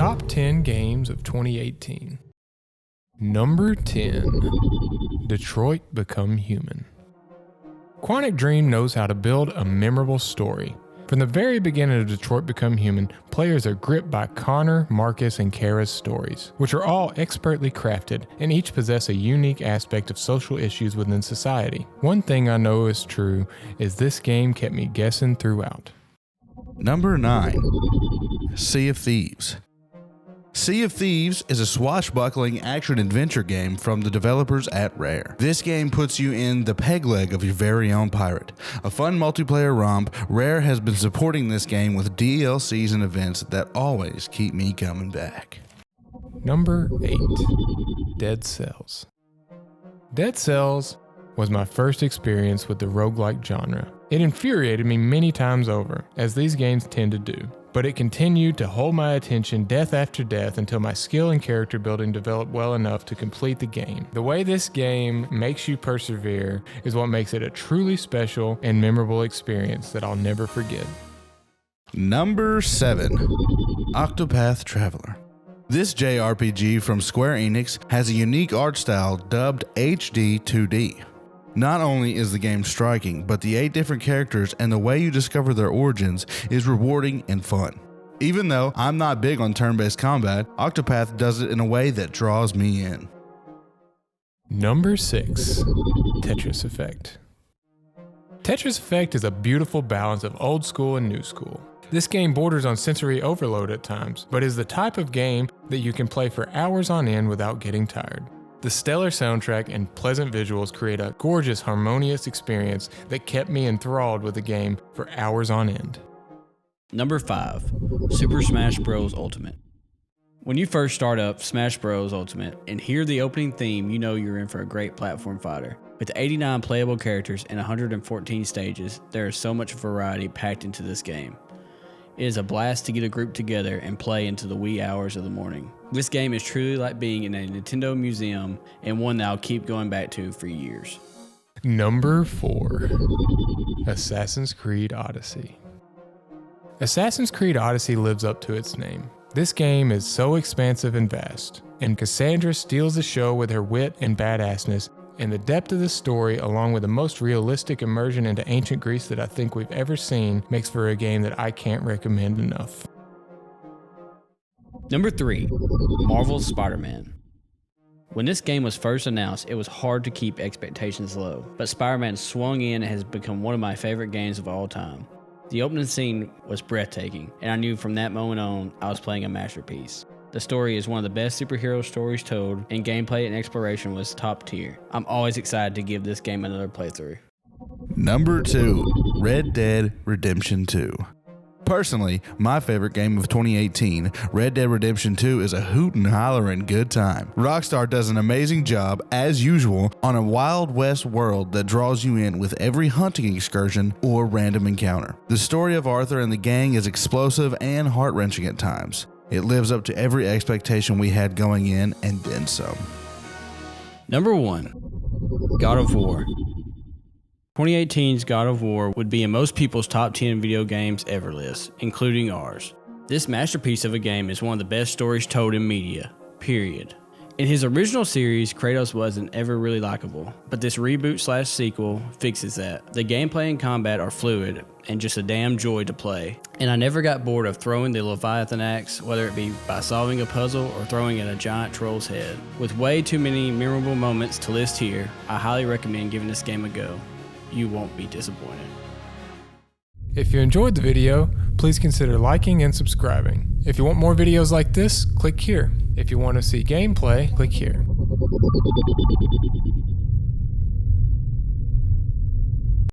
Top 10 Games of 2018. Number 10. Detroit Become Human. Quantic Dream knows how to build a memorable story. From the very beginning of Detroit Become Human, players are gripped by Connor, Marcus, and Kara's stories, which are all expertly crafted and each possess a unique aspect of social issues within society. One thing I know is true is this game kept me guessing throughout. Number 9. Sea of Thieves. Sea of Thieves is a swashbuckling action-adventure game from the developers at Rare. This game puts you in the peg leg of your very own pirate. A fun multiplayer romp, Rare has been supporting this game with DLCs and events that always keep me coming back. Number 8. Dead Cells. Dead Cells was my first experience with the roguelike genre. It infuriated me many times over, as these games tend to do. But it continued to hold my attention death after death until my skill and character building developed well enough to complete the game. The way this game makes you persevere is what makes it a truly special and memorable experience that I'll never forget. Number 7. Octopath Traveler. This JRPG from Square Enix has a unique art style dubbed HD 2D. Not only is the game striking, but the 8 different characters and the way you discover their origins is rewarding and fun. Even though I'm not big on turn-based combat, Octopath does it in a way that draws me in. Number 6. Tetris Effect. Tetris Effect is a beautiful balance of old school and new school. This game borders on sensory overload at times, but is the type of game that you can play for hours on end without getting tired. The stellar soundtrack and pleasant visuals create a gorgeous, harmonious experience that kept me enthralled with the game for hours on end. Number 5. Super Smash Bros. Ultimate. When you first start up Smash Bros. Ultimate and hear the opening theme, you know you're in for a great platform fighter. With 89 playable characters and 114 stages, there is so much variety packed into this game. It is a blast to get a group together and play into the wee hours of the morning. This game is truly like being in a Nintendo museum and one that I'll keep going back to for years. Number 4. Assassin's Creed Odyssey. Assassin's Creed Odyssey lives up to its name. This game is so expansive and vast, and Cassandra steals the show with her wit and badassness, and the depth of the story, along with the most realistic immersion into ancient Greece that I think we've ever seen, makes for a game that I can't recommend enough. Number 3. Marvel's Spiderman. When this game was first announced, it was hard to keep expectations low, but Spiderman swung in and has become one of my favorite games of all time. The opening scene was breathtaking, and I knew from that moment on I was playing a masterpiece. The story is one of the best superhero stories told, and gameplay and exploration was top tier. I'm always excited to give this game another playthrough. Number 2. Red Dead Redemption 2. Personally, my favorite game of 2018, Red Dead Redemption 2, is a hoot and hollering good time. Rockstar does an amazing job, as usual, on a Wild West world that draws you in with every hunting excursion or random encounter. The story of Arthur and the gang is explosive and heart-wrenching at times. It lives up to every expectation we had going in and then some. Number 1. God of War. 2018's God of War would be in most people's top 10 video games ever list, including ours. This masterpiece of a game is one of the best stories told in media, period. In his original series, Kratos wasn't ever really likable, but this reboot/sequel fixes that. The gameplay and combat are fluid and just a damn joy to play. And I never got bored of throwing the Leviathan axe, whether it be by solving a puzzle or throwing at a giant troll's head. With way too many memorable moments to list here, I highly recommend giving this game a go. You won't be disappointed. If you enjoyed the video, please consider liking and subscribing. If you want more videos like this, click here. If you want to see gameplay, click here.